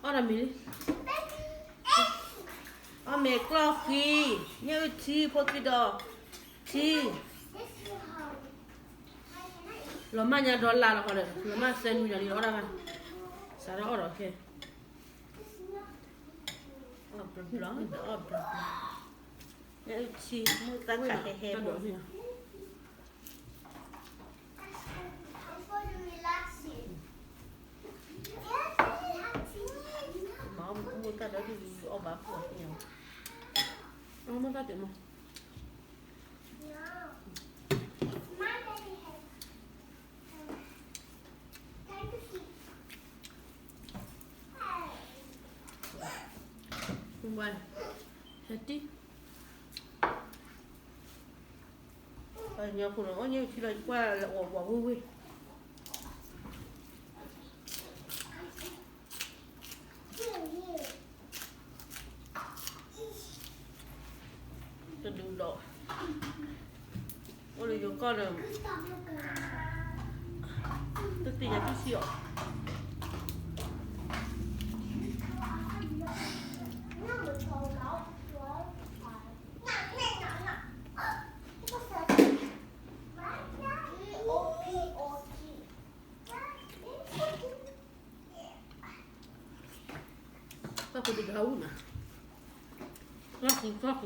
Ora mili. Ame clocky. Nhớ chi potido. Chi. Lo manya dollar lo kore. Lo ma sen mi ni ora kan. Sara ora ke. Obra lo obra. Nhớ chi mu ta ka he mo. Mua ta đó thì ông bà phụ nhiều. Ông mua ta tiền mà. Không quay. Hết đi. Nhiều phụ nữ nhiều khi là qua là bỏ vui vui. Đừng đổ. Ôi đứa con này tức thì nhà cái xịu. Sao có được gấu nè. Khóc.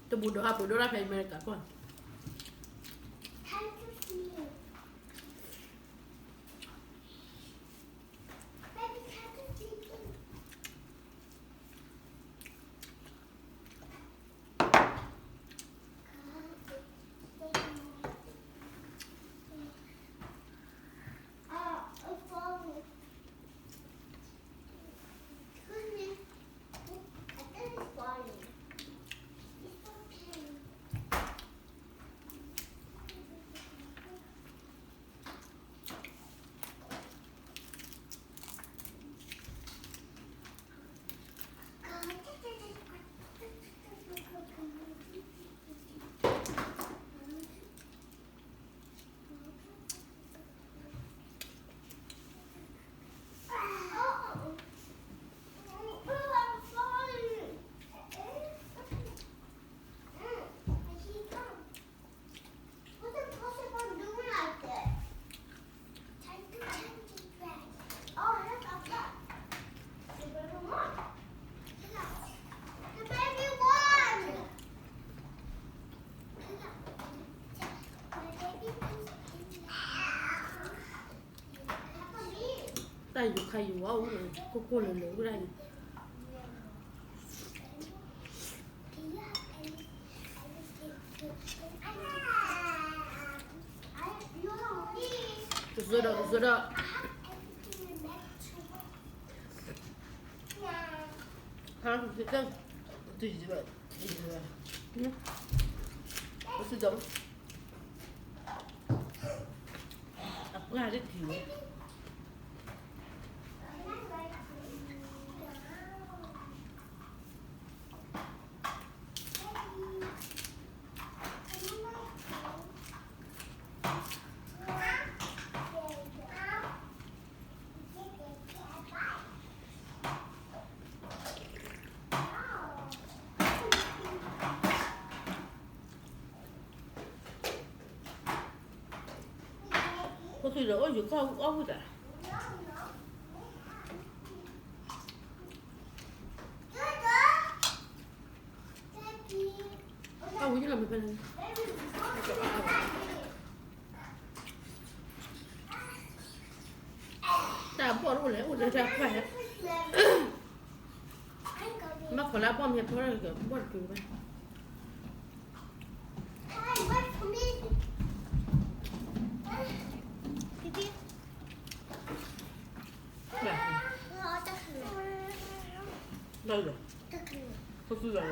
Tôi buồn đồ ra phải mẹ cả con. Tay dục hay dục áo này, cô lửa lửa đây. Rồi đó. Ha, cái căng. Đi vậy. Nhá. Có sự giống. Ra rất thiếu. Có khi là ôi con ốc rồi. Ốc chứ là mình phải ta bỏ nó lấy ôi ra khỏe. Mắc phải lá bom hiện thôi là kiểu bỏ được vậy. Đây rồi. Không cứ rồi.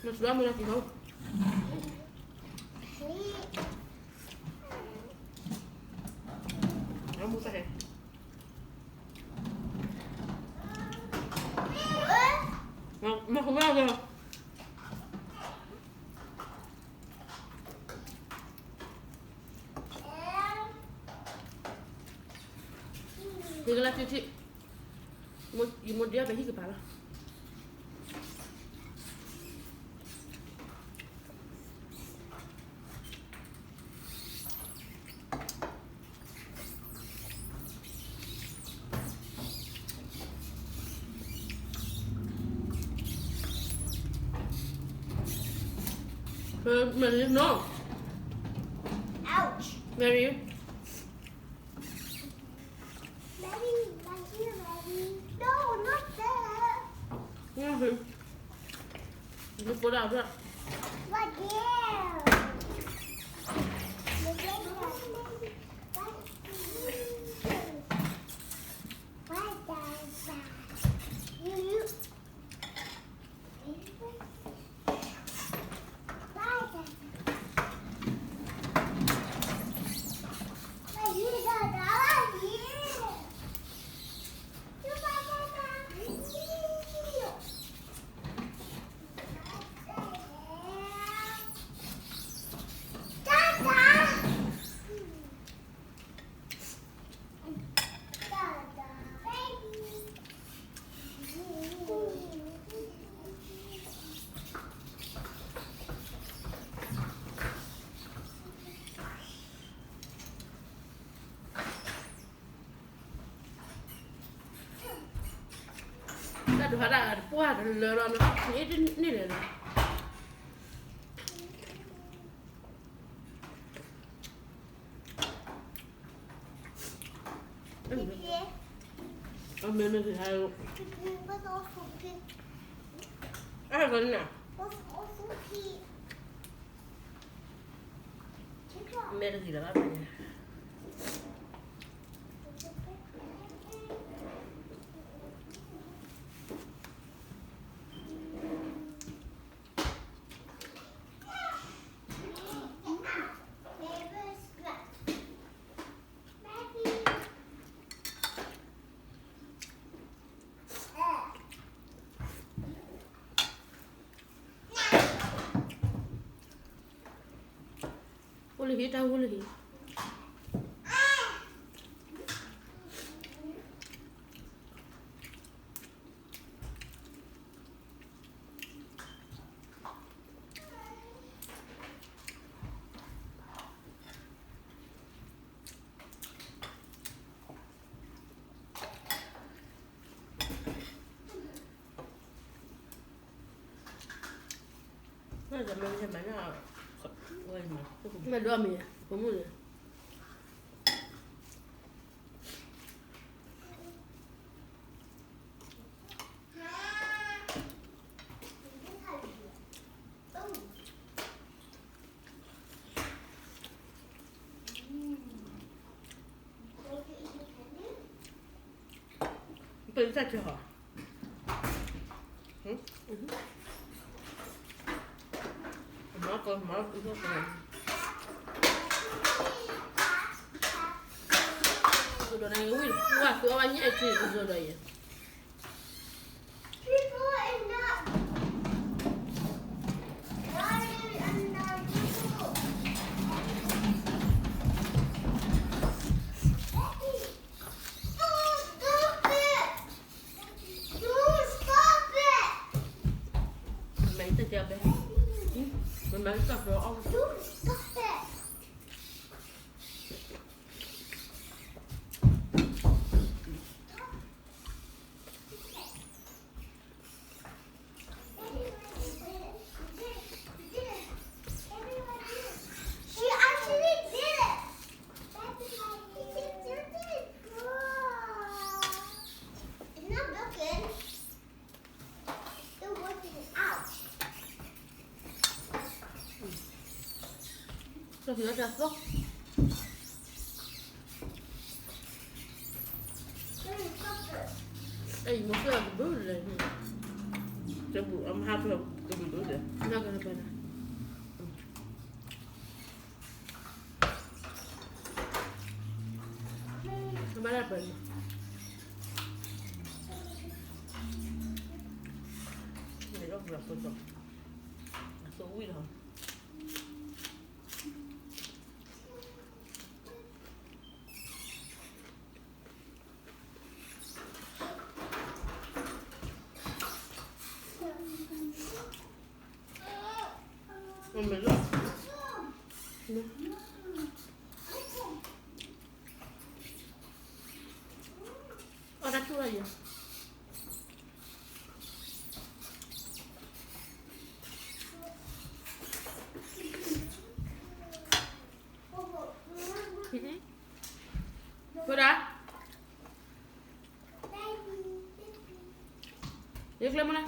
Nó sudah mulai kau. Kamu sah. kìa. Thì cái là chị một đĩa phải hít cái bà. Mary, no. Ouch. Mary. Daddy, right here, Daddy. No, not there. You put out that. Right there. Look at Aduh, ada puas leron ini deh. Men det här. What's also pink? Vad är det? What's also pink? Men det är det. Boleh hit, boleh hit. Mana mana? Mana dua mie? Kamu ni? Beli saja ha. Maaf itu kan. Sudah naik wheel. Wah, tu awalnya itu sudah ya. Main tu siapa? Memang tak doa. Stop it. She actually did it. It's not broken. Still working it out. Terus dia jatuh. Một cái bự này. Cho bự âm hấp không? Cái bự đấy. Nó cái này. Nó bán apa ni? Ini loh. bırakırsa. Soğuyla. Olmadı. Ne? Orada şurayı. Bırak. Yıkla bana.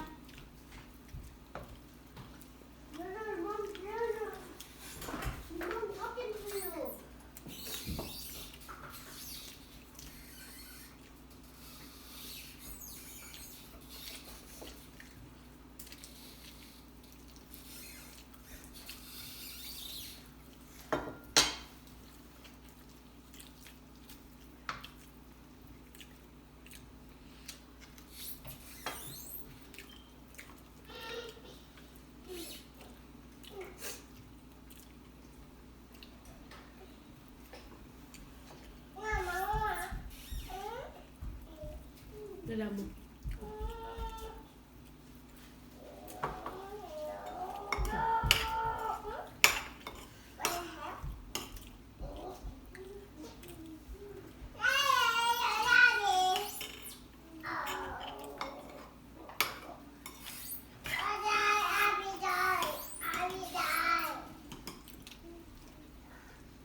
Đây là một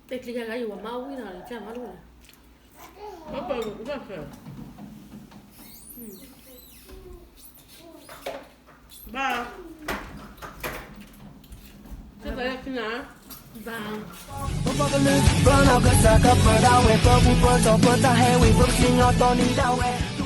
tekniknya kayak juga mau ini lah, jangan malu lah. Apa itu? Apa? Ba. Cái này là nào? Ba. Burn out 'cause I got burned out with bubble burns or burnt out hair with books in your Tony that way.